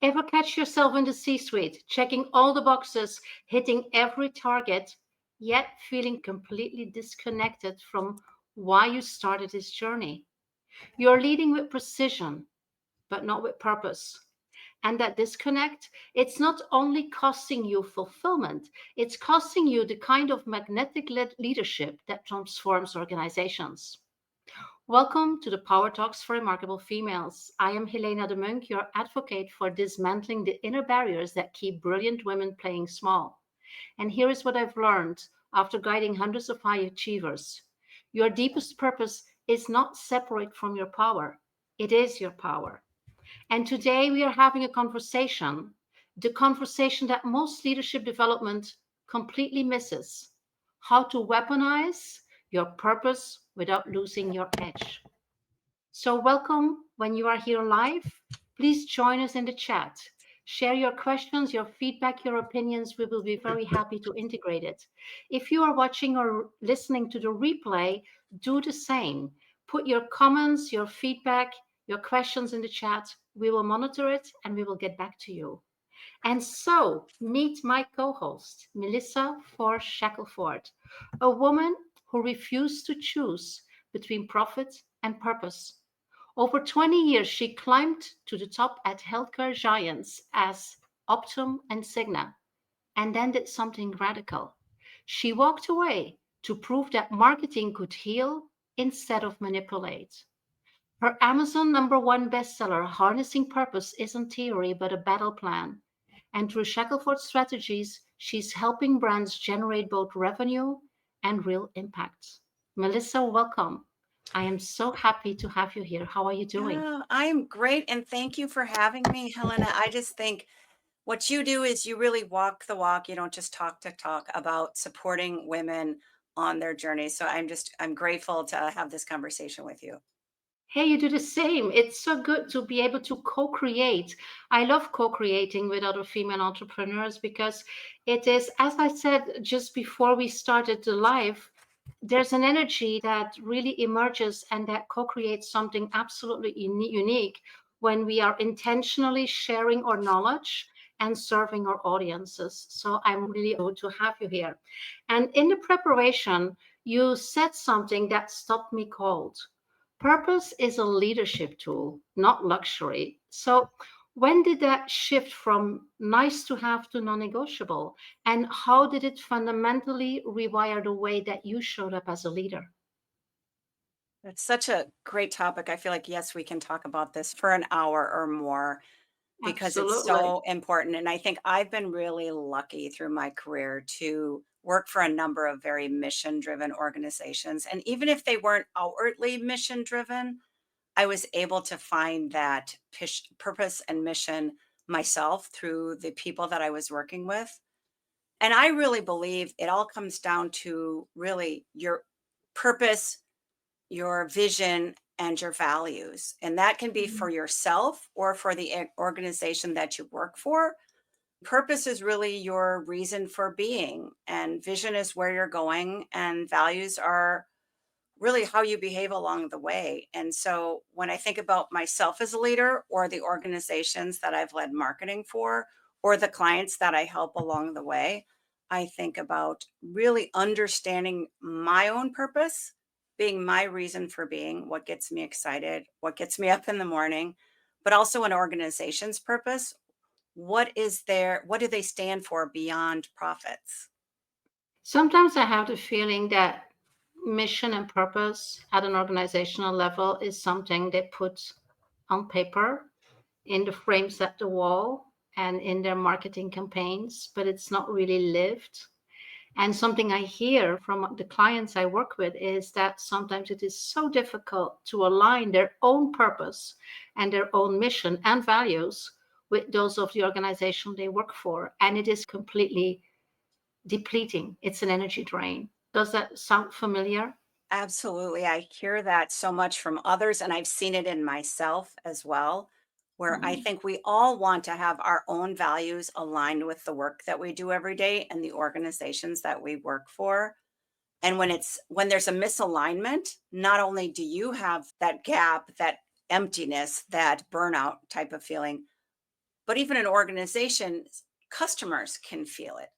Ever catch yourself in the C-suite, checking all the boxes, hitting every target, yet feeling completely disconnected from why you started this journey? You're leading with precision, but not with purpose. And that disconnect, it's not only costing you fulfillment, it's costing you the kind of magnetic leadership that transforms organizations. Welcome to the Power Talks for Remarkable Females. I am Helena De Monk, your advocate for dismantling the inner barriers that keep brilliant women playing small. And here is what I've learned after guiding hundreds of high achievers. Your deepest purpose is not separate from your power. It is your power. And today we are having a conversation, the conversation that most leadership development completely misses: how to weaponize your purpose without losing your edge. So, welcome when you are here live. Please join us in the chat. Share your questions, your feedback, your opinions. We will be very happy to integrate it. If you are watching or listening to the replay, do the same. Put your comments, your feedback, your questions in the chat. We will monitor it and we will get back to you. And so, meet my co host, Melissa Shackelford, a woman who refused to choose between profit and purpose. Over 20 years, she climbed to the top at healthcare giants as Optum and Cigna, and then did something radical. She walked away to prove that marketing could heal instead of manipulate. Her Amazon #1 bestseller, Harnessing Purpose, isn't theory but a battle plan. And through Shackleford strategies, she's helping brands generate both revenue and real impact. Melissa, welcome. I am so happy to have you here. How are you doing? Yeah, I'm great. And thank you for having me, Helena. I just think what you do is you really walk the walk. You don't just talk to talk about supporting women on their journey. So I'm grateful to have this conversation with you. Hey, you do the same. It's so good to be able to co-create. I love co-creating with other female entrepreneurs because it is, as I said just before we started the live, there's an energy that really emerges and that co-creates something absolutely unique when we are intentionally sharing our knowledge and serving our audiences. So I'm really honored to have you here. And in the preparation, you said something that stopped me cold. Purpose is a leadership tool, not luxury. So, when did that shift from nice to have to non negotiable? And how did it fundamentally rewire the way that you showed up as a leader? That's such a great topic. I feel like, yes, we can talk about this for an hour or more because it's Absolutely. so important. And I think I've been really lucky through my career to work for a number of very mission driven organizations. And even if they weren't outwardly mission driven, I was able to find that purpose and mission myself through the people that I was working with. And I really believe it all comes down to really your purpose, your vision, and your values. And that can be Mhm. for yourself or for the organization that you work for. Purpose is really your reason for being, and vision is where you're going, and values are really how you behave along the way. And so when I think about myself as a leader or the organizations that I've led marketing for or the clients that I help along the way, I think about really understanding my own purpose, being my reason for being, what gets me excited, what gets me up in the morning, but also an organization's purpose. What do they stand for beyond profits? Sometimes I have the feeling that mission and purpose at an organizational level is something they put on paper in the frames at the wall and in their marketing campaigns, but it's not really lived. And something I hear from the clients I work with is that sometimes it is so difficult to align their own purpose and their own mission and values with those of the organization they work for. And it is completely depleting. It's an energy drain. Does that sound familiar? Absolutely. I hear that so much from others, and I've seen it in myself as well, where I Mhm. think we all want to have our own values aligned with the work that we do every day and the organizations that we work for. And when there's a misalignment, not only do you have that gap, that emptiness, that burnout type of feeling, but even an organization, customers can feel it.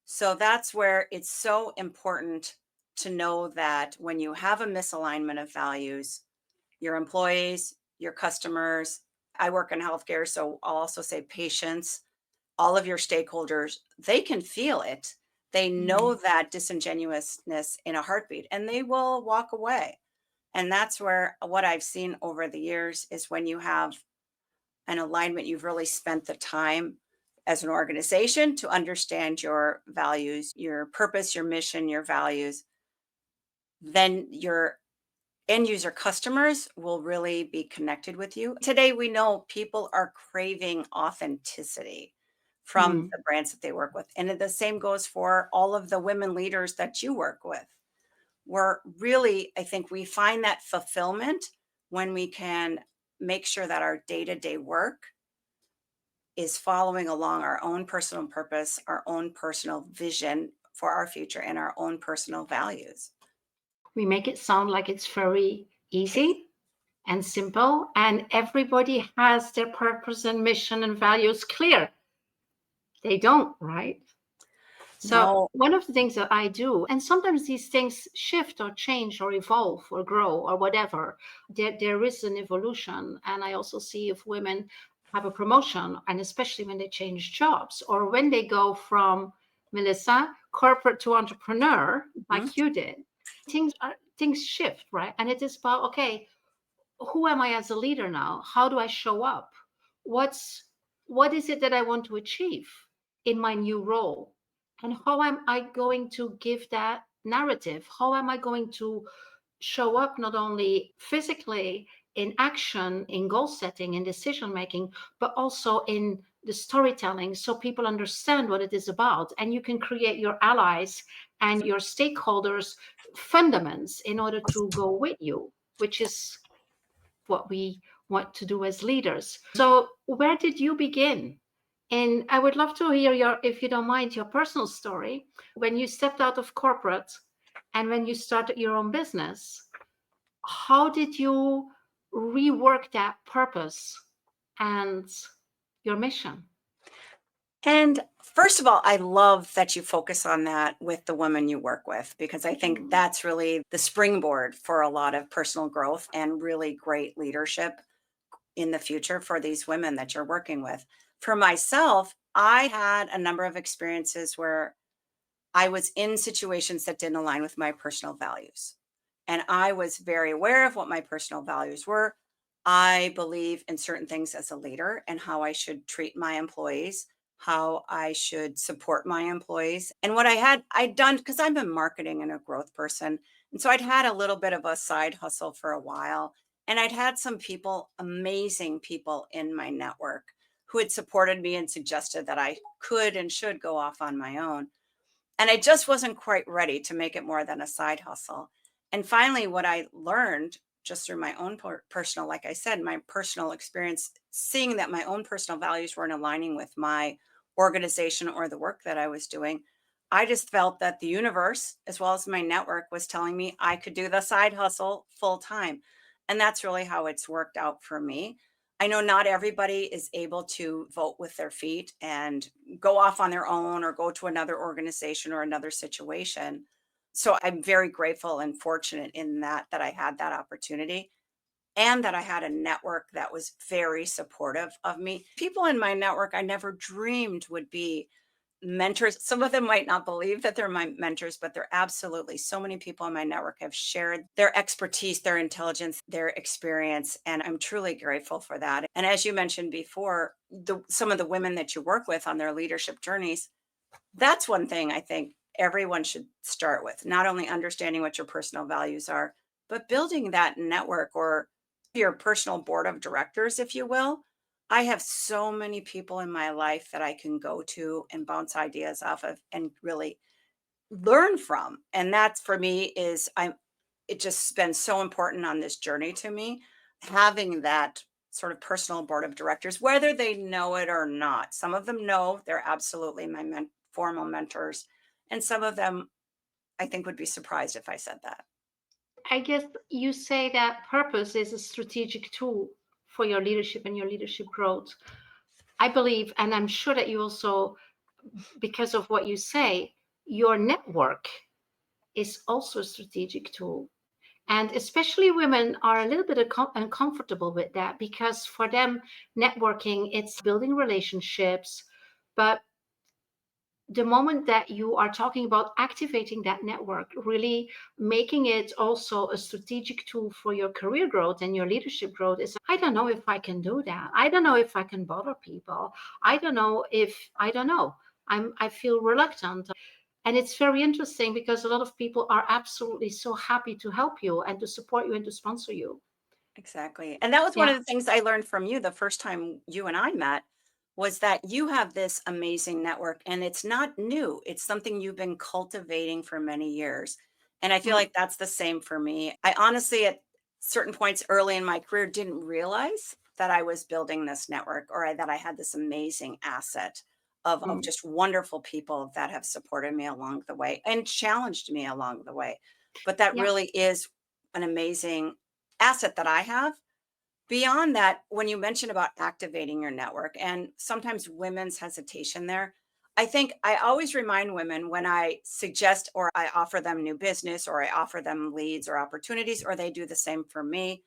So that's where it's so important to know that when you have a misalignment of values, your employees, your customers, I work in healthcare, so I'll also say patients, all of your stakeholders, they can feel it. They Mm. know that disingenuousness in a heartbeat and they will walk away. And that's where what I've seen over the years is when you have an alignment, you've really spent the time as an organization to understand your values, your purpose, your mission, your values, then your end user customers will really be connected with you. Today, we know people are craving authenticity from Mm. the brands that they work with. And the same goes for all of the women leaders that you work with. We're really, I think we find that fulfillment when we can make sure that our day to day work is following along our own personal purpose, our own personal vision for our future, and our own personal values. We make it sound like it's very easy and simple, and everybody has their purpose and mission and values clear. They don't, right? So, No. one of the things that I do, and sometimes these things shift or change or evolve or grow or whatever, there is an evolution. And I also see if women have a promotion, and especially when they change jobs or when they go from Melissa, corporate to entrepreneur, Mhm. like you did, things shift, right? And it is about, okay, who am I as a leader now? How do I show up? What's what is it that I want to achieve in my new role? And how am I going to give that narrative? How am I going to show up not only physically in action, in goal setting, in decision making, but also in the storytelling so people understand what it is about. And you can create your allies and your stakeholders' fundaments in order to go with you, which is what we want to do as leaders. So, where did you begin? And I would love to hear your, if you don't mind, your personal story when you stepped out of corporate and when you started your own business. How did you rework that purpose and your mission? And first of all, I love that you focus on that with the women you work with, because I think Mm. that's really the springboard for a lot of personal growth and really great leadership in the future for these women that you're working with. For myself, I had a number of experiences where I was in situations that didn't align with my personal values. And I was very aware of what my personal values were. I believe in certain things as a leader and how I should treat my employees, how I should support my employees. And what I'd done, because I'm a marketing and a growth person. And so I'd had a little bit of a side hustle for a while. And I'd had some people, amazing people in my network who had supported me and suggested that I could and should go off on my own. And I just wasn't quite ready to make it more than a side hustle. And finally, what I learned just through my own personal, like I said, my personal experience, seeing that my own personal values weren't aligning with my organization or the work that I was doing, I just felt that the universe, as well as my network, was telling me I could do the side hustle full time. And that's really how it's worked out for me. I know not everybody is able to vote with their feet and go off on their own or go to another organization or another situation. So I'm very grateful and fortunate in that I had that opportunity and that I had a network that was very supportive of me. People in my network I never dreamed would be mentors. Some of them might not believe that they're my mentors, but they're absolutely, so many people in my network have shared their expertise, their intelligence, their experience. And I'm truly grateful for that. And as you mentioned before, some of the women that you work with on their leadership journeys, that's one thing I think everyone should start with, not only understanding what your personal values are, but building that network or your personal board of directors, if you will. I have so many people in my life that I can go to and bounce ideas off of and really learn from. And that's for me is it just been so important on this journey to me, having that sort of personal board of directors, whether they know it or not. Some of them know they're absolutely my formal mentors. And some of them I think would be surprised if I said that. I guess you say that purpose is a strategic tool for your leadership and your leadership growth. I believe, and I'm sure that you also, because of what you say, your network is also a strategic tool. And especially women are a little bit uncomfortable with that because for them, networking, it's building relationships. But the moment that you are talking about activating that network, really making it also a strategic tool for your career growth and your leadership growth, is I don't know if I can do that. I don't know if I can bother people. I don't know if, I don't know. I feel reluctant. And it's very interesting because a lot of people are absolutely so happy to help you and to support you and to sponsor you. Exactly. And that was one Yeah. of the things I learned from you the first time you and I met was that you have this amazing network and it's not new. It's something you've been cultivating for many years. And I feel Mm, like that's the same for me. I honestly, at certain points early in my career, didn't realize that I was building this network that I had this amazing asset of mm. just wonderful people that have supported me along the way and challenged me along the way. But that Yeah. really is an amazing asset that I have. Beyond that, when you mentioned about activating your network and sometimes women's hesitation there, I think I always remind women when I suggest or I offer them new business or I offer them leads or opportunities, or they do the same for me.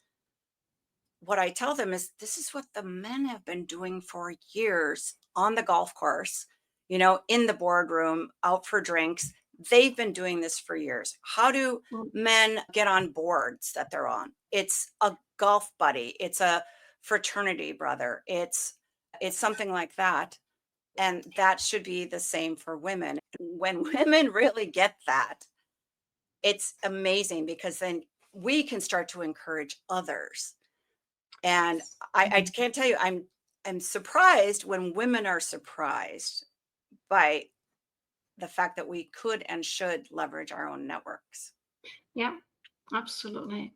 What I tell them is this is what the men have been doing for years on the golf course, in the boardroom, out for drinks. They've been doing this for years. How do Mm. men get on boards that they're on? It's a golf buddy, it's a fraternity brother, it's something like that. And that should be the same for women. When women really get that, it's amazing because then we can start to encourage others and I Mhm. can't tell you, I'm surprised when women are surprised by the fact that we could and should leverage our own networks. Yeah. Absolutely.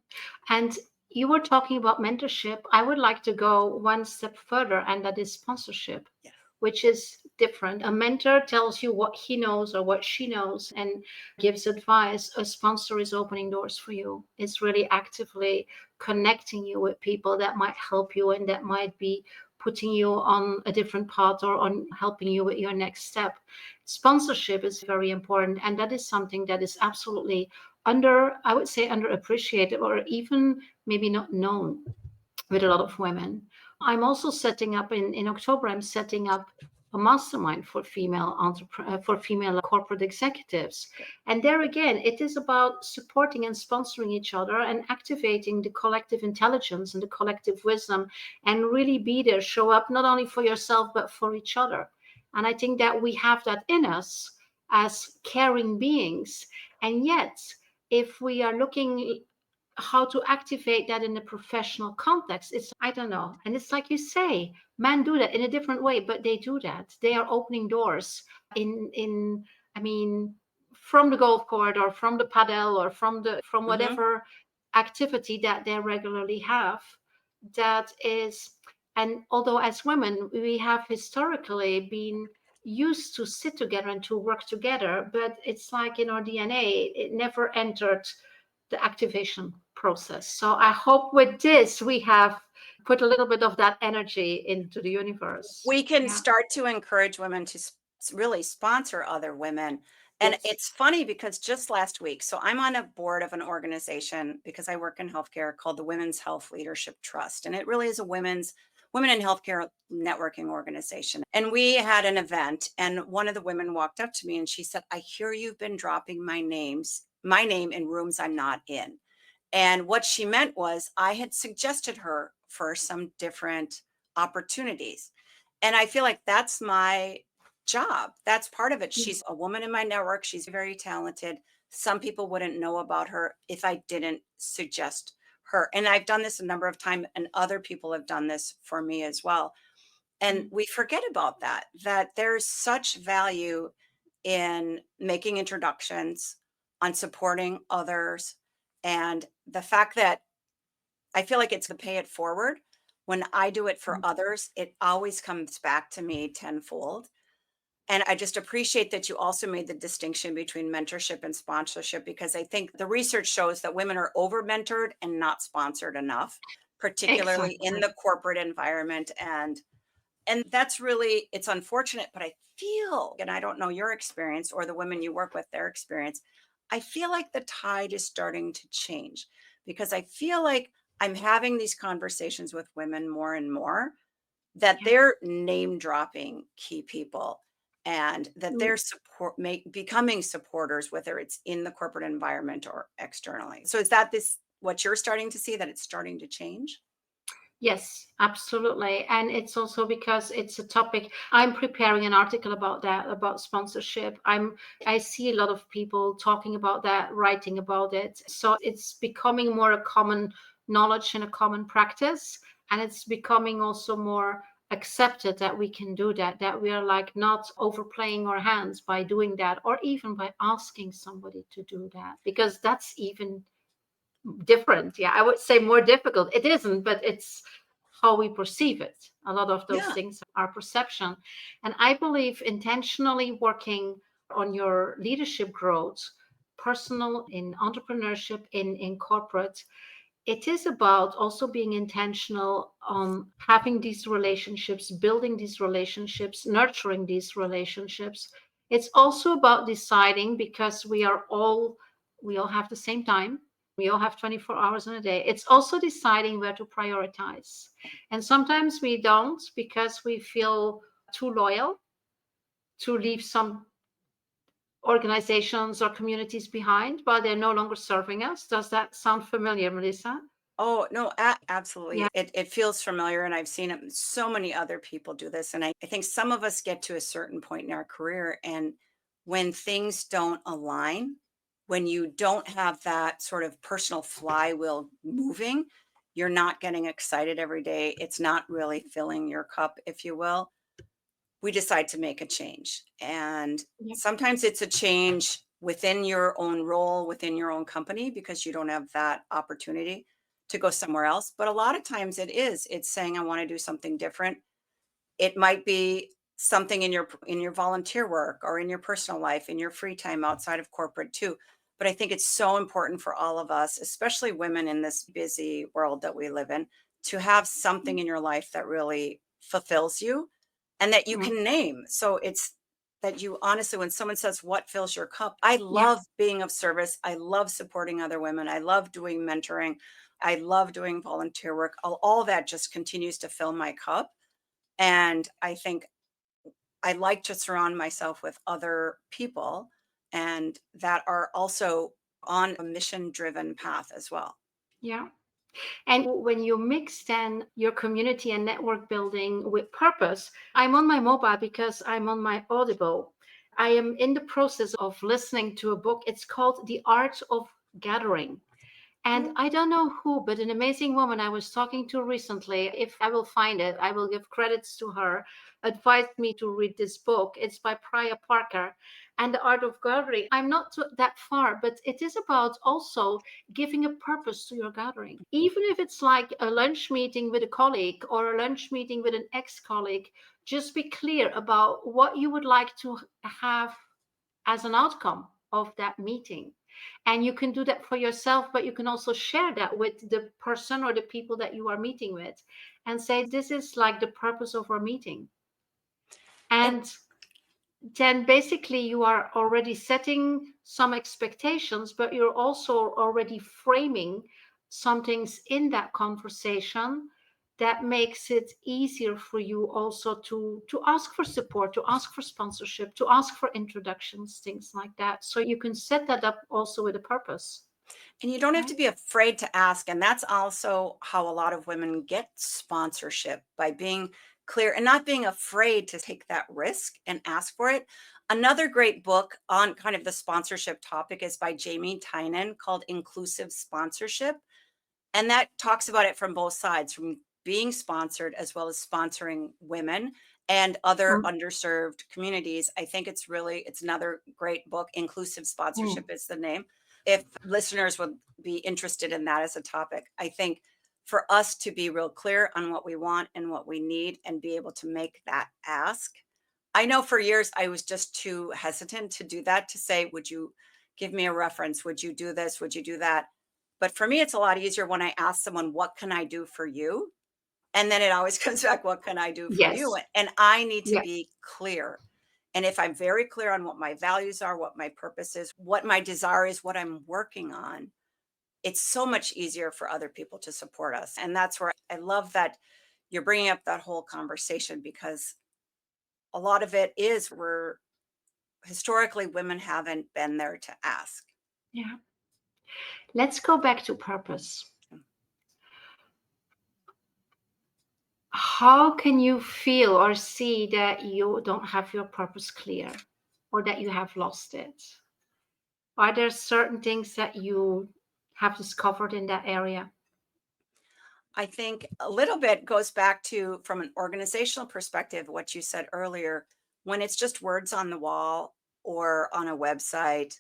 And you were talking about mentorship. I would like to go one step further, and that is sponsorship, Yeah. which is different. A mentor tells you what he knows or what she knows and gives advice. A sponsor is opening doors for you. It's really actively connecting you with people that might help you and that might be putting you on a different path or on helping you with your next step. Sponsorship is very important, and that is something that is absolutely I would say underappreciated or even maybe not known with a lot of women. I'm also setting up in October, I'm setting up a mastermind for for female corporate executives. And there again, it is about supporting and sponsoring each other and activating the collective intelligence and the collective wisdom and really be there, show up not only for yourself, but for each other. And I think that we have that in us as caring beings. And yet, if we are looking how to activate that in a professional context, it's I don't know. And it's like you say, men do that in a different way, but they do that. They are opening doors in I mean, from the golf court or from the padel or from Hmm. whatever activity that they regularly have. That is, and although as women we have historically been used to sit together and to work together, but it's like in our DNA, it never entered the activation process. So I hope with this we have put a little bit of that energy into the universe. We can Yeah. start to encourage women to really sponsor other women. And Yes. it's funny because just last week, so I'm on a board of an organization because I work in healthcare called the Women's Health Leadership Trust. And it really is a women in healthcare networking organization. And we had an event and one of the women walked up to me and she said, I hear you've been dropping my name in rooms I'm not in. And what she meant was I had suggested her for some different opportunities. And I feel like that's my job. That's part of it. Mm. She's a woman in my network. She's very talented. Some people wouldn't know about her if I didn't suggest her. And I've done this a number of times, and other people have done this for me as well. And Mm. we forget about that there's such value in making introductions, on supporting others. And the fact that I feel like it's the pay it forward. When I do it for Mm. others, it always comes back to me tenfold. And I just appreciate that you also made the distinction between mentorship and sponsorship, because I think the research shows that women are over mentored and not sponsored enough, particularly in Exactly. the corporate environment and And that's really, it's unfortunate, but I feel, and I don't know your experience or the women you work with, their experience, I feel like the tide is starting to change because I feel like I'm having these conversations with women more and more that Yeah. they're name dropping key people and that Mm. they're becoming supporters, whether it's in the corporate environment or externally. So is that this what you're starting to see, that it's starting to change? Yes, absolutely. And it's also because it's a topic. I'm preparing an article about that, about sponsorship. I see a lot of people talking about that, writing about it. So it's becoming more a common knowledge and a common practice. And it's becoming also more accepted that we can do that, that we are like not overplaying our hands by doing that, or even by asking somebody to do that, because that's even different. Yeah, I would say more difficult. It isn't, but it's how we perceive it. A lot of those Yeah. things are perception. And I believe intentionally working on your leadership growth, personal, in entrepreneurship, in corporate, it is about also being intentional on having these relationships, building these relationships, nurturing these relationships. It's also about deciding, because we all have the same time. We all have 24 hours in a day. It's also deciding where to prioritize. And sometimes we don't because we feel too loyal to leave some organizations or communities behind, but they're no longer serving us. Does that sound familiar, Melissa? Oh, no, Yeah. absolutely. It feels familiar, and I've seen it. So many other people do this. And I think some of us get to a certain point in our career, and when things don't align, when you don't have that sort of personal flywheel moving, you're not getting excited every day. It's not really filling your cup, if you will. We decide to make a change. And Yeah. sometimes it's a change within your own role, within your own company, because you don't have that opportunity to go somewhere else. But a lot of times it's saying, I want to do something different. It might be something in your volunteer work or in your personal life, in your free time outside of corporate too. But I think it's so important for all of us, especially women in this busy world that we live in, to have something in your life that really fulfills you and that you Mm. can name. So it's that you honestly, when someone says, what fills your cup? I Yeah. love being of service. I love supporting other women. I love doing mentoring. I love doing volunteer work. All that just continues to fill my cup. And I think I like to surround myself with other people and that are also on a mission driven path as well. Yeah. And when you mix then your community and network building with purpose, I'm on my mobile because I'm on my Audible. I am in the process of listening to a book. It's called The Art of Gathering. And Oh, I don't know who, but an amazing woman I was talking to recently, if I will find it, I will give credits to her, advised me to read this book. It's by Priya Parker and The Art of Gathering. I'm not that far, but it is about also giving a purpose to your gathering. Even if it's like a lunch meeting with a colleague or a lunch meeting with an ex colleague, just be clear about what you would like to have as an outcome of that meeting. And you can do that for yourself, but you can also share that with the person or the people that you are meeting with and say, this is like the purpose of our meeting. and And then basically you are already setting some expectations, but you're also already framing some things in that conversation that makes it easier for you also to ask for support, to ask for sponsorship, to ask for introductions, things like that. So you can set that up also with a purpose, you don't have right? to be afraid to ask. And that's also how a lot of women get sponsorship, by being clear and not being afraid to take that risk and ask for it. Another great book on kind of the sponsorship topic is by Jamie Tynan, called Inclusive Sponsorship. And that talks about it from both sides, from being sponsored as well as sponsoring women and other Mm, underserved communities. I think it's another great book. Inclusive mm. Sponsorship is the name. If listeners would be interested in that as a topic, I think for us to be real clear on what we want and what we need and be able to make that ask. I know for years I was just too hesitant to do that, to say, would you give me a reference? Would you do this? Would you do that? But for me, it's a lot easier when I ask someone, what can I do for you? And then it always comes back, what can I do for you? Yes. And I need to Yeah. be clear. And if I'm very clear on what my values are, what my purpose is, what my desire is, what I'm working on, it's so much easier for other people to support us. And that's where I love that you're bringing up that whole conversation, because a lot of it is where historically women haven't been there to ask. Yeah. Let's go back to purpose. How can you feel or see that you don't have your purpose clear or that you have lost it? Are there certain things that you have discovered in that area? I think a little bit goes back to, from an organizational perspective, what you said earlier, when it's just words on the wall or on a website.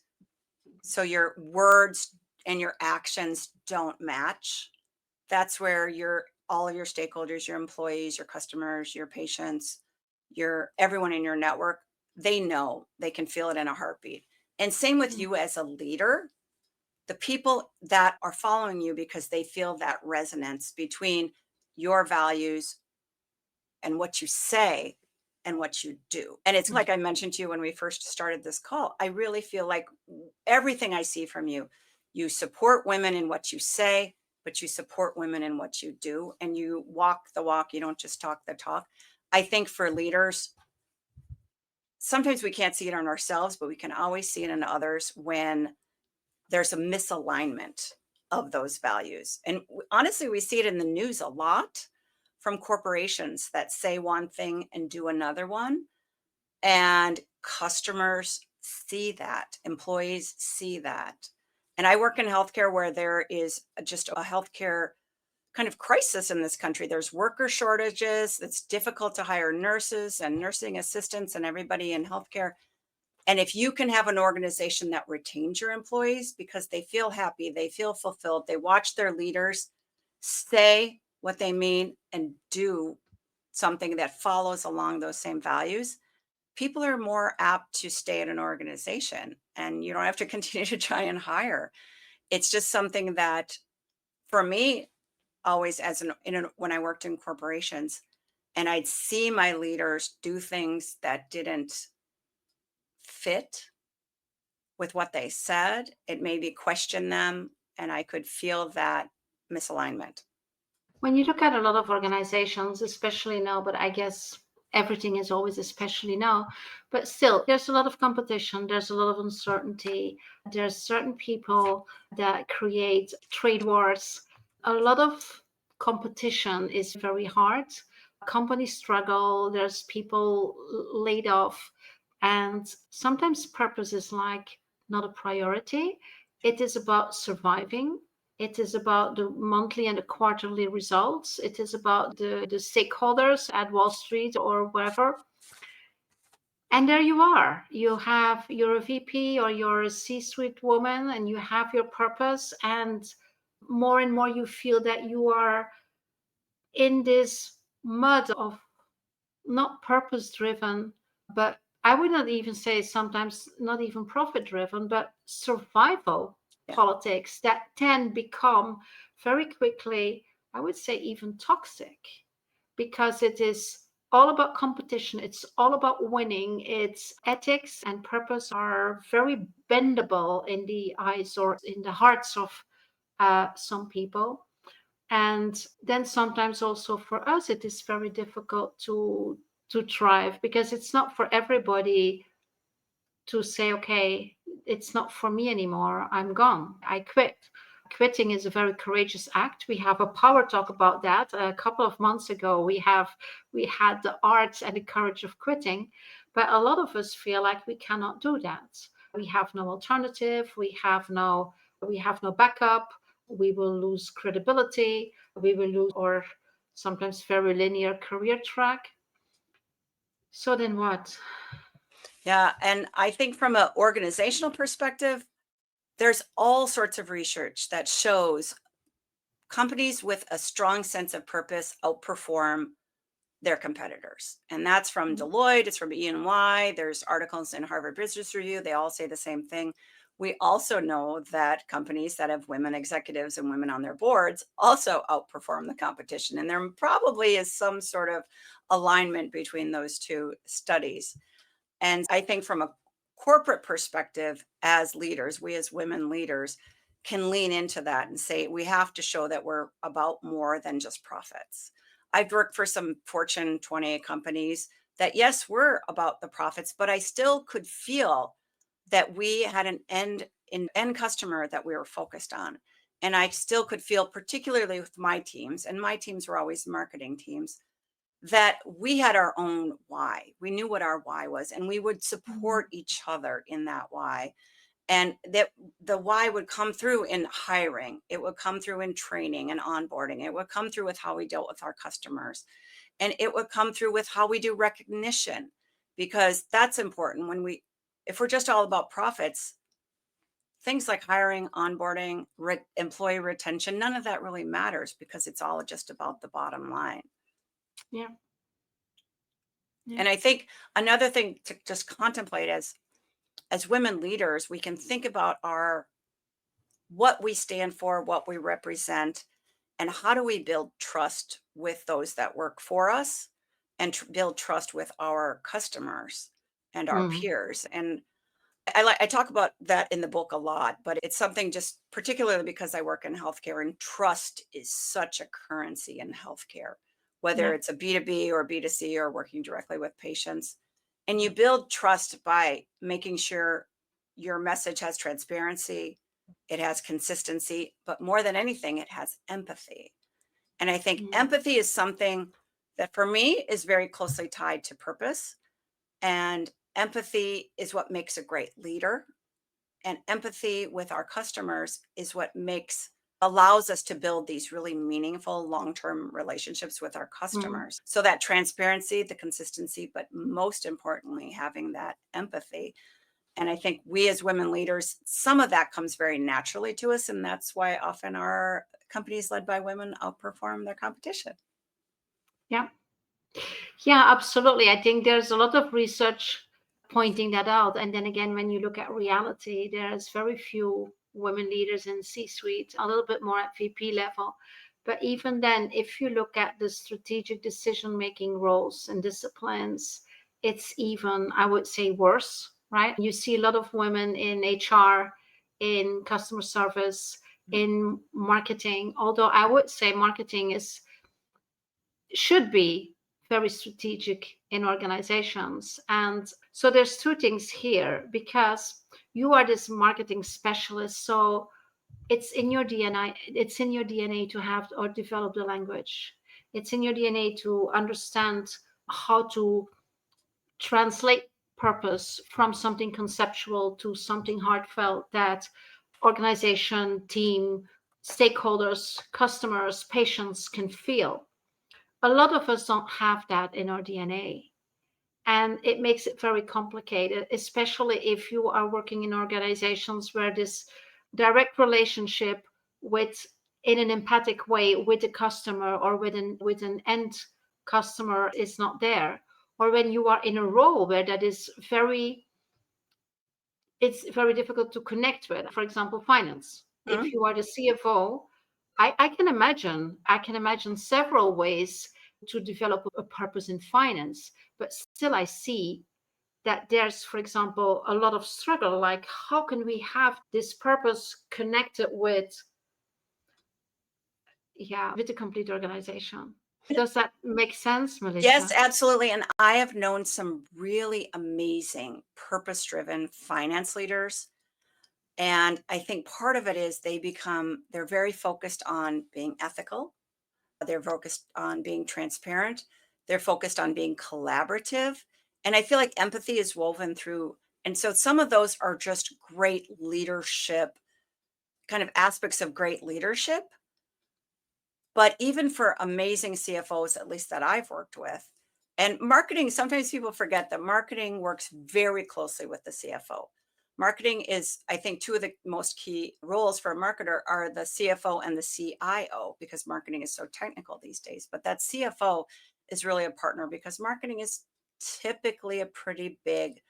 So your words and your actions don't match. That's where all of your stakeholders, your employees, your customers, your patients, your everyone in your network, they know, they can feel it in a heartbeat. And same with Mm. you as a leader, the people that are following you because they feel that resonance between your values and what you say and what you do. And it's like I mentioned to you when we first started this call, I really feel like everything I see from you, you support women in what you say, but you support women in what you do, and you walk the walk. You don't just talk the talk. I think for leaders, sometimes we can't see it on ourselves, but we can always see it in others when there's a misalignment of those values. And honestly, we see it in the news a lot from corporations that say one thing and do another one. And customers see that, employees see that. And I work in healthcare where there is just a healthcare kind of crisis in this country. There's worker shortages. It's difficult to hire nurses and nursing assistants and everybody in healthcare. And if you can have an organization that retains your employees because they feel happy, they feel fulfilled, they watch their leaders say what they mean and do something that follows along those same values, people are more apt to stay at an organization, and you don't have to continue to try and hire. It's just something that, for me, always when I worked in corporations and I'd see my leaders do things that didn't fit with what they said, it made me question them, and I could feel that misalignment. When you look at a lot of organizations, especially now, but I guess everything is always especially now, but still, there's a lot of competition, there's a lot of uncertainty, there's certain people that create trade wars. A lot of competition is very hard. Companies struggle, there's people laid off, and sometimes purpose is like not a priority. It is about surviving. It is about the monthly and the quarterly results. It is about the stakeholders at Wall Street or wherever. And there you are. You're a VP or you're a C-suite woman and you have your purpose. And more you feel that you are in this mud of not purpose driven, but I would not even say sometimes not even profit driven, but survival Yeah. politics that can become very quickly, I would say, even toxic, because it is all about competition. It's all about winning. It's ethics and purpose are very bendable in the eyes or in the hearts of some people. And then sometimes also for us it is very difficult to thrive, because it's not for everybody to say, okay, it's not for me anymore, I'm gone, I quit. Quitting is a very courageous act. We have a power talk about that. A couple of months ago we had the art and the courage of quitting, but a lot of us feel like we cannot do that. We have no alternative, we have no backup, we will lose credibility, we will lose our sometimes very linear career track. So then what? Yeah. And I think from an organizational perspective, there's all sorts of research that shows companies with a strong sense of purpose outperform their competitors. And that's from Deloitte, it's from E&Y, there's articles in Harvard Business Review, they all say the same thing. We also know that companies that have women executives and women on their boards also outperform the competition. And there probably is some sort of alignment between those two studies. And I think from a corporate perspective, as leaders, we as women leaders can lean into that and say, we have to show that we're about more than just profits. I've worked for some Fortune 28 companies that, yes, we're about the profits, but I still could feel that we had an end customer that we were focused on. And I still could feel, particularly with my teams, and my teams were always marketing teams, that we had our own why. We knew what our why was, and we would Mhm. support each other in that why. And that the why would come through in hiring, it would come through in training and onboarding, it would come through with how we dealt with our customers, and it would come through with how we do recognition, because that's important. If we're just all about profits, things like hiring, onboarding, employee retention, none of that really matters because it's all just about the bottom line. Yeah. Yeah. And I think another thing to just contemplate as women leaders, we can think about our what we stand for, what we represent, and how do we build trust with those that work for us and build trust with our customers and our Mhm. peers. And I talk about that in the book a lot, but it's something just particularly because I work in healthcare, and trust is such a currency in healthcare, whether Yeah. it's a B2B or B2C or working directly with patients. And you build trust by making sure your message has transparency, it has consistency, but more than anything, it has empathy. And I think Mhm. empathy is something that for me is very closely tied to purpose. And empathy is what makes a great leader. And empathy with our customers is what allows us to build these really meaningful long-term relationships with our Mhm. customers. So that transparency, the consistency, but most importantly, having that empathy. And I think we as women leaders, some of that comes very naturally to us. And that's why often our companies led by women outperform their competition. Yeah. Yeah, absolutely. I think there's a lot of research pointing that out. And then again, when you look at reality, there's very few women leaders in C-suite, a little bit more at VP level. But even then, if you look at the strategic decision-making roles and disciplines, it's even, I would say, worse, right? You see a lot of women in HR, in customer service, in marketing, although I would say marketing should be very strategic in organizations. And so there's two things here, because you are this marketing specialist. So it's in your DNA. It's in your DNA to have or develop the language. It's in your DNA to understand how to translate purpose from something conceptual to something heartfelt that organization, team, stakeholders, customers, patients can feel. A lot of us don't have that in our DNA. And it makes it very complicated, especially if you are working in organizations where this direct relationship with in an empathic way with the customer or with an end customer is not there. Or when you are in a role where that is it's very difficult to connect with. For example, finance. If Mhm. you are the CFO, I can imagine several ways to develop a purpose in finance, but still I see that there's, for example, a lot of struggle. Like, how can we have this purpose connected with, yeah, with the complete organization? Does that make sense, Yes, Melissa? absolutely. And I have known some really amazing purpose driven finance leaders. And I think part of it is they're very focused on being ethical. They're focused on being transparent. They're focused on being collaborative. And I feel like empathy is woven through. And so some of those are just great leadership, kind of aspects of great leadership. But even for amazing CFOs, at least that I've worked with, and marketing, sometimes people forget that marketing works very closely with the CFO. Marketing is, I think, two of the most key roles for a marketer are the CFO and the CIO, because marketing is so technical these days. But that CFO is really a partner because marketing is typically a pretty big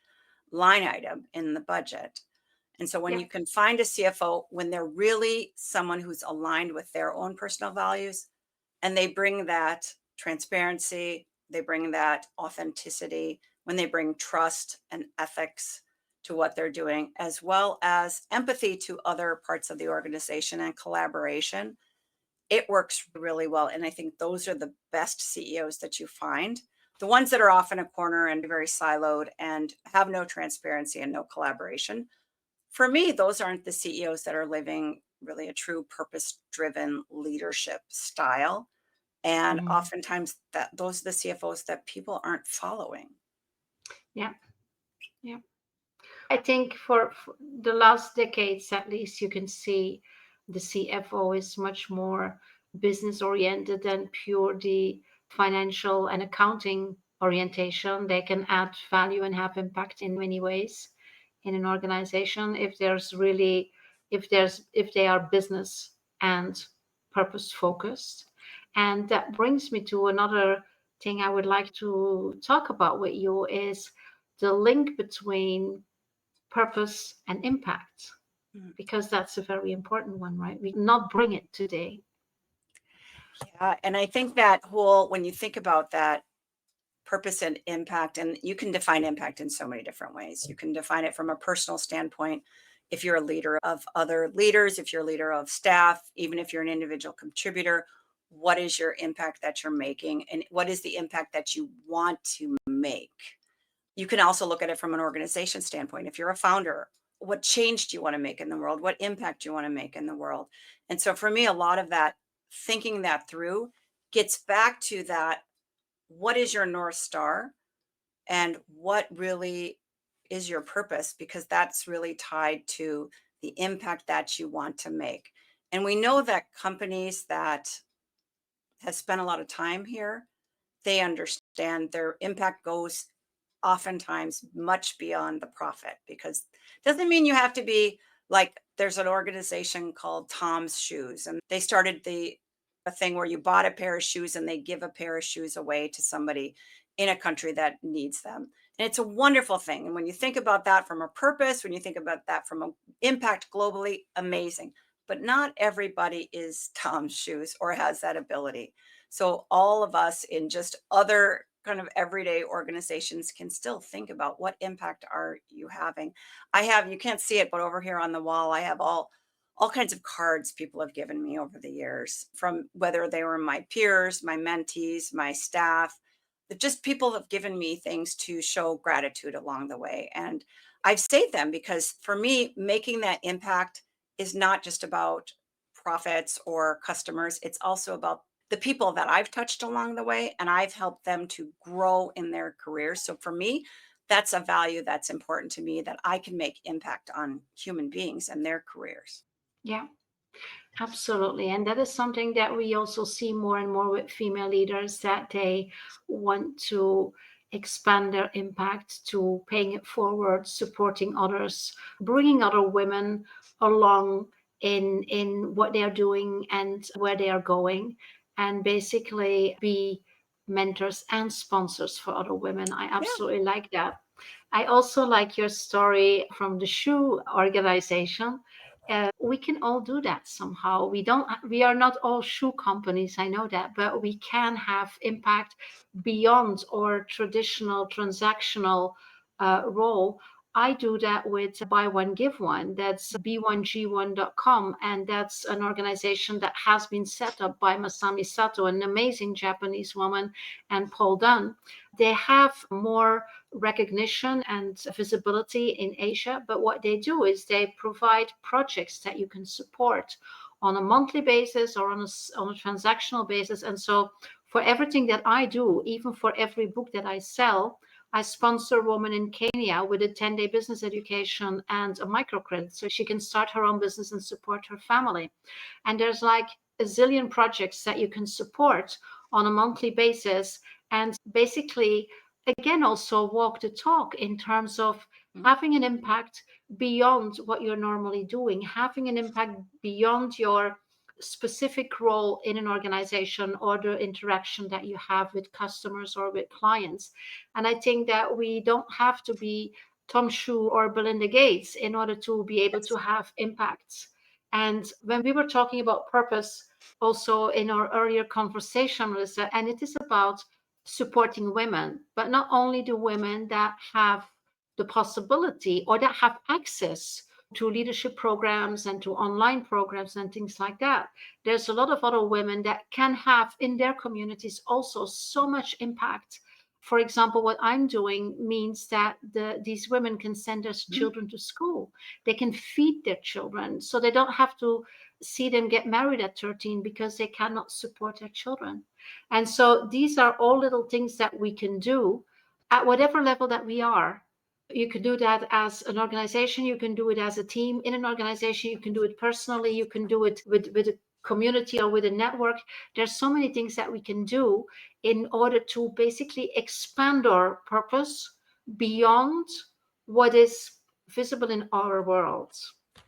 line item in the budget. And so when Yeah. you can find a CFO, when they're really someone who's aligned with their own personal values, and they bring that transparency, they bring that authenticity, when they bring trust and ethics to what they're doing, as well as empathy to other parts of the organization and collaboration, it works really well. And I think those are the best CEOs that you find. The ones that are off in a corner and very siloed and have no transparency and no collaboration. For me, those aren't the CEOs that are living really a true purpose driven leadership style. And Mhm. oftentimes that those are the CFOs that people aren't following. Yeah. Yeah. I think for the last decades, at least, you can see the CFO is much more business oriented than pure the financial and accounting orientation. They can add value and have impact in many ways in an organization if there's really if they are business and purpose focused. And that brings me to another thing I would like to talk about with you is the link between purpose and impact, Mm. because that's a very important one, right? We not bring it today. Yeah. And I think that whole, when you think about that purpose and impact, and you can define impact in so many different ways. You can define it from a personal standpoint. If you're a leader of other leaders, if you're a leader of staff, even if you're an individual contributor, what is your impact that you're making? And what is the impact that you want to make? You can also look at it from an organization standpoint. If you're a founder, what change do you want to make in the world? What impact do you want to make in the world? And so for me, a lot of that thinking that through gets back to that, what is your North Star and what really is your purpose? Because that's really tied to the impact that you want to make. And we know that companies that have spent a lot of time here, they understand their impact goes oftentimes much beyond the profit, because doesn't mean you have to be like, there's an organization called Tom's Shoes, and they started the a thing where you bought a pair of shoes and they give a pair of shoes away to somebody in a country that needs them. And it's a wonderful thing. And when you think about that from a purpose, when you think about that from an impact globally, amazing. But not everybody is Tom's Shoes or has that ability. So all of us in just other kind of everyday organizations can still think about, what impact are you having? I have, you can't see it, but over here on the wall, I have all kinds of cards people have given me over the years, from whether they were my peers, my mentees, my staff, that just people have given me things to show gratitude along the way. And I've saved them because for me, making that impact is not just about profits or customers. It's also about the people that I've touched along the way, and I've helped them to grow in their careers. So for me, that's a value that's important to me, that I can make impact on human beings and their careers. Yeah, absolutely. And that is something that we also see more and more with female leaders, that they want to expand their impact to paying it forward, supporting others, bringing other women along in what they are doing and where they are going, and basically be mentors and sponsors for other women. I Yeah. absolutely like that. I also like your story from the shoe organization. We can all do that somehow. We are not all shoe companies, I know that, but we can have impact beyond our traditional transactional role. I do that with buy one give one. That's b1g1.com, and that's an organization that has been set up by Masami Sato, an amazing Japanese woman, and Paul Dunn. They have more recognition and visibility in Asia. But what they do is they provide projects that you can support on a monthly basis or on a transactional basis. And so for everything that I do, even for every book that I sell, I sponsor a woman in Kenya with a 10-day business education and a microcredit so she can start her own business and support her family. And there's like a zillion projects that you can support on a monthly basis. And basically, again, also walk the talk in terms of Mm. having an impact beyond what you're normally doing, having an impact beyond your specific role in an organization or the interaction that you have with customers or with clients. And I think that we don't have to be Tom Shu or Belinda Gates in order to be able to have impacts. And when we were talking about purpose, also in our earlier conversation, Melissa, and it is about supporting women, but not only the women that have the possibility or that have access to leadership programs and to online programs and things like that. There's a lot of other women that can have in their communities also so much impact. For example, what I'm doing means that these women can send their children to school. They can feed their children, so they don't have to see them get married at 13 because they cannot support their children. And so these are all little things that we can do at whatever level that we are. You can do that as an organization, you can do it as a team in an organization, you can do it personally, you can do it with a community or with a network. There's so many things that we can do in order to basically expand our purpose beyond what is visible in our world.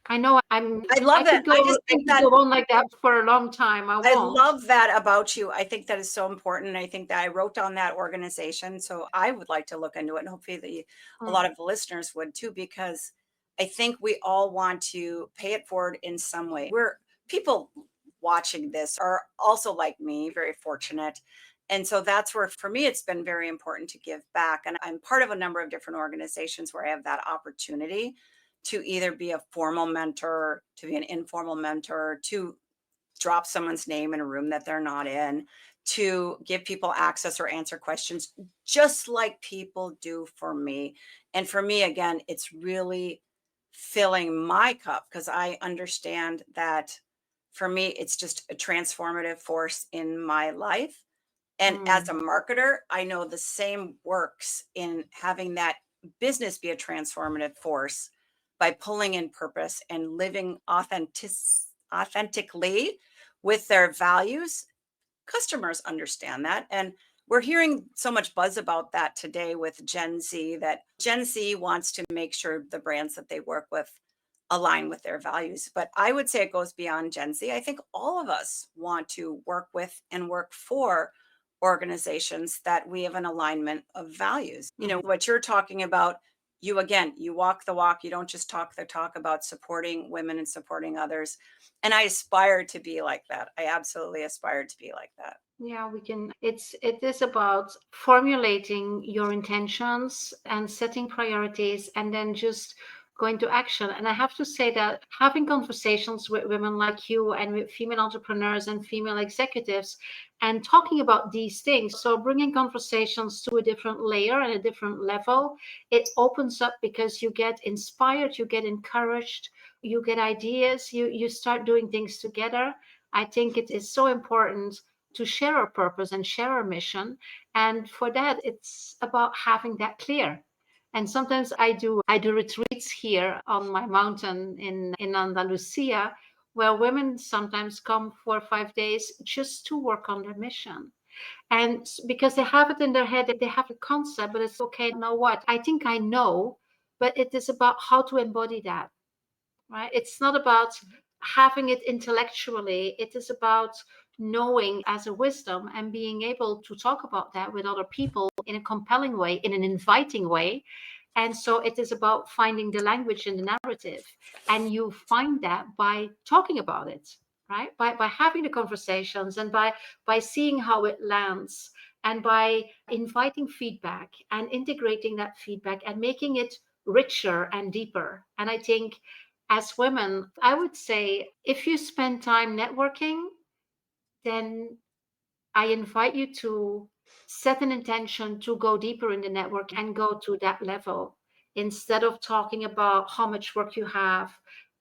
I know I love that. I just I think could that go on like that for a long time. I I won't. love that about you. I think that is so important. I think that I wrote down that organization, so I would like to look into it, and hopefully a Mm, lot of the listeners would too, because I think we all want to pay it forward in some way. We're people watching this are also like me, very fortunate. And so that's where for me it's been very important to give back. And I'm part of a number of different organizations where I have that opportunity to either be a formal mentor, to be an informal mentor, to drop someone's name in a room that they're not in, to give people access or answer questions, just like people do for me. And for me, again, it's really filling my cup because I understand that for me, it's just a transformative force in my life. And as a mm, marketer, I know the same works in having that business be a transformative force by pulling in purpose and living authentically with their values. Customers understand that. And we're hearing so much buzz about that today with Gen Z, that Gen Z wants to make sure the brands that they work with align with their values. But I would say it goes beyond Gen Z. I think all of us want to work with and work for organizations that we have an alignment of values. You know, mm. what you're talking about, you again, you walk the walk, you don't just talk the talk about supporting women and supporting others. And I aspire to be like that. I absolutely aspire to be like that. Yeah, we can. It is about formulating your intentions and setting priorities and then just going to action. And I have to say that having conversations with women like you and with female entrepreneurs and female executives and talking about these things, so bringing conversations to a different layer and a different level, it opens up because you get inspired, you get encouraged, you get ideas, you start doing things together. I think it is so important to share our purpose and share our mission. And for that, it's about having that clear. And sometimes I do retreats here on my mountain in Andalusia, where women sometimes come 4 or 5 days just to work on their mission. And because they have it in their head, they have a concept, but it's okay. Know what? I think I know, but it is about how to embody that, right? It's not about having it intellectually. It is about knowing as a wisdom and being able to talk about that with other people in a compelling way, in an inviting way. And so it is about finding the language in the narrative. And you find that by talking about it, right? By having the conversations and by seeing how it lands and by inviting feedback and integrating that feedback and making it richer and deeper. And I think as women, I would say if you spend time networking, then I invite you to set an intention to go deeper in the network and go to that level instead of talking about how much work you have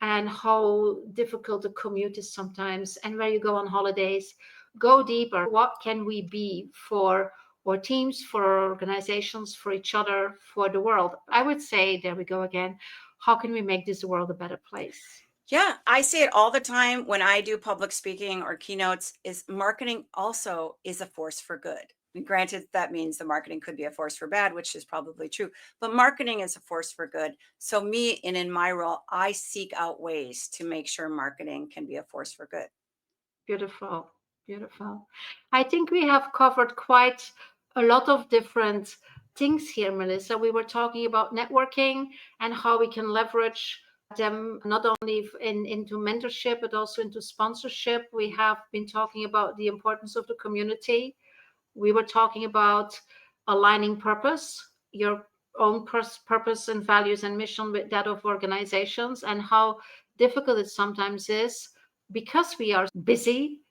and how difficult the commute is sometimes and where you go on holidays. Go deeper. What can we be for our teams, for our organizations, for each other, for the world? I would say, there we go again. How can we make this world a better place? Yeah, I say it all the time when I do public speaking or keynotes is marketing also is a force for good. And granted, that means the marketing could be a force for bad, which is probably true, but marketing is a force for good. So me and in my role, I seek out ways to make sure marketing can be a force for good. Beautiful, beautiful. I think we have covered quite a lot of different things here, Melissa. We were talking about networking and how we can leverage them not only into mentorship, but also into sponsorship. We have been talking about the importance of the community. We were talking about aligning purpose, your own purpose and values and mission with that of organizations, and how difficult it sometimes is because we are busy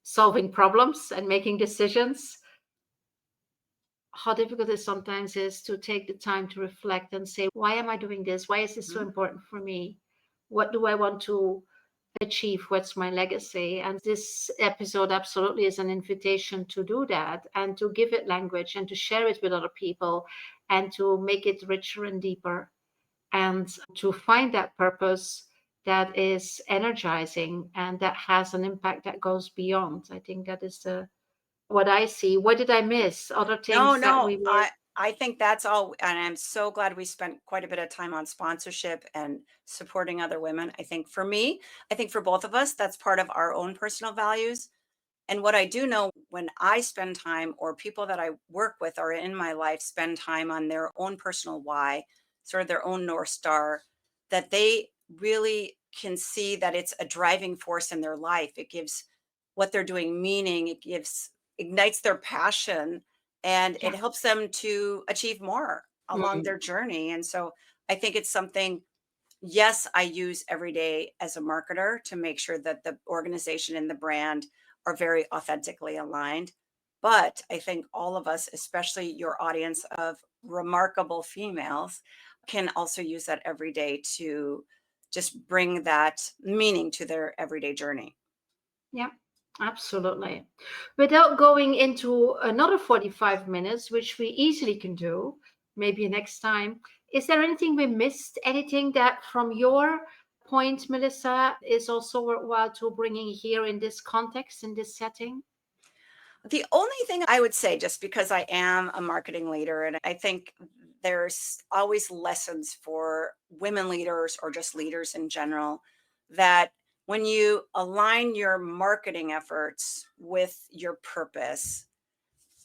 solving problems and making decisions. How difficult it sometimes is to take the time to reflect and say, why am I doing this? Why is this so important for me? What do I want to achieve? What's my legacy? And this episode absolutely is an invitation to do that and to give it language and to share it with other people and to make it richer and deeper and to find that purpose that is energizing and that has an impact that goes beyond. I think that is what I see. What did I miss? Other No, things that no, we were. I think that's all, and I'm so glad we spent quite a bit of time on sponsorship and supporting other women. I think for me, I think for both of us, that's part of our own personal values. And what I do know when I spend time, or people that I work with or in my life spend time on their own personal why, sort of their own North Star, that they really can see that it's a driving force in their life. It gives what they're doing meaning, it gives, ignites their passion, and it Yeah. helps them to achieve more along Mm. their journey. And so I think it's something, yes, I use every day as a marketer to make sure that the organization and the brand are very authentically aligned. But I think all of us, especially your audience of remarkable females, can also use that every day to just bring that meaning to their everyday journey. Yeah, absolutely. Without going into another 45 minutes, which we easily can do, maybe next time, is there anything we missed? Anything that from your point, Melissa, is also worthwhile to bringing here in this context, in this setting? The only thing I would say, just because I am a marketing leader, and I think there's always lessons for women leaders or just leaders in general, that when you align your marketing efforts with your purpose,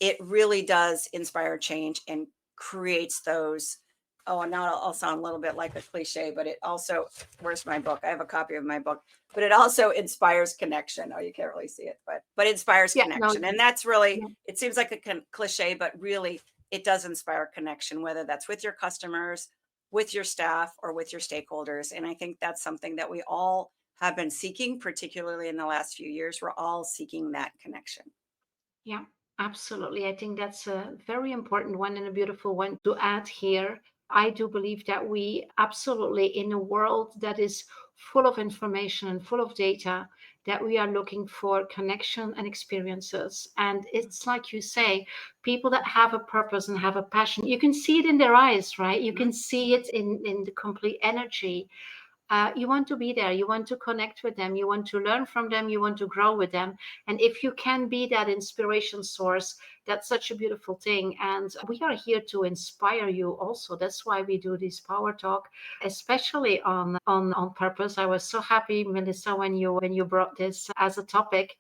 it really does inspire change and creates those. Oh, and now I'll sound a little bit like a cliche, but it also, where's my book? I have a copy of my book, but it also inspires connection. Oh, you can't really see it, but inspires Yeah, no, connection. And that's really, yeah, it seems like a cliche, but really it does inspire connection, whether that's with your customers, with your staff, or with your stakeholders. And I think that's something that we all have been seeking, particularly in the last few years. We're all seeking that connection. yeah, absolutely. I think that's a very important one and a beautiful one to add here. I do believe that we absolutely, in a world that is full of information and full of data, that we are looking for connection and experiences. And it's like you say, people that have a purpose and have a passion, you can see it in their eyes, right? You can see it in the complete energy. You want to be there, you want to connect with them, you want to learn from them, you want to grow with them. And if you can be that inspiration source, that's such a beautiful thing. And we are here to inspire you also. That's why we do this power talk, especially on purpose. I was so happy, Melissa, when you brought this as a topic.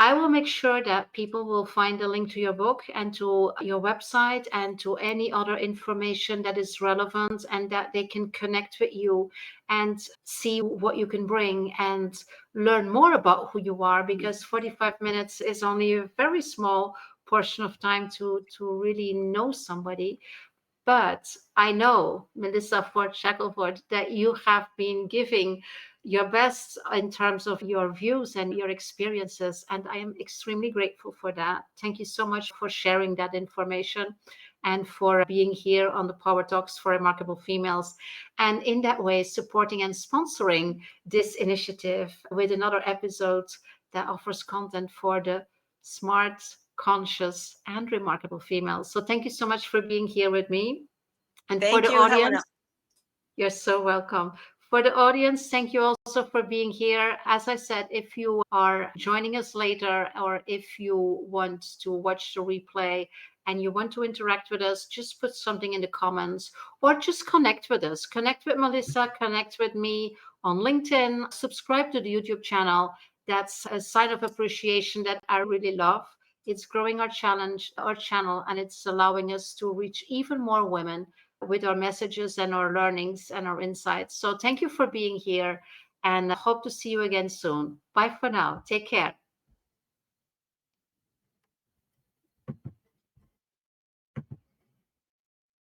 I will make sure that people will find a link to your book and to your website and to any other information that is relevant and that they can connect with you and see what you can bring and learn more about who you are, because 45 minutes is only a very small portion of time to really know somebody. But I know, Melissa Ford Shackelford, that you have been giving your best in terms of your views and your experiences. And I am extremely grateful for that. Thank you so much for sharing that information and for being here on the Power Talks for Remarkable Females. And in that way, supporting and sponsoring this initiative with another episode that offers content for the smart, conscious, and remarkable females. So thank you so much for being here with me. And for Thank the you, Helena. audience, you're so welcome. For the audience, thank you also for being here. As I said, if you are joining us later or if you want to watch the replay and you want to interact with us, just put something in the comments or just connect with us. Connect with Melissa, connect with me on LinkedIn, subscribe to the YouTube channel. That's a sign of appreciation that I really love. It's growing our channel, and it's allowing us to reach even more women with our messages and our learnings and our insights. So thank you for being here, and I hope to see you again soon. Bye for now. Take care.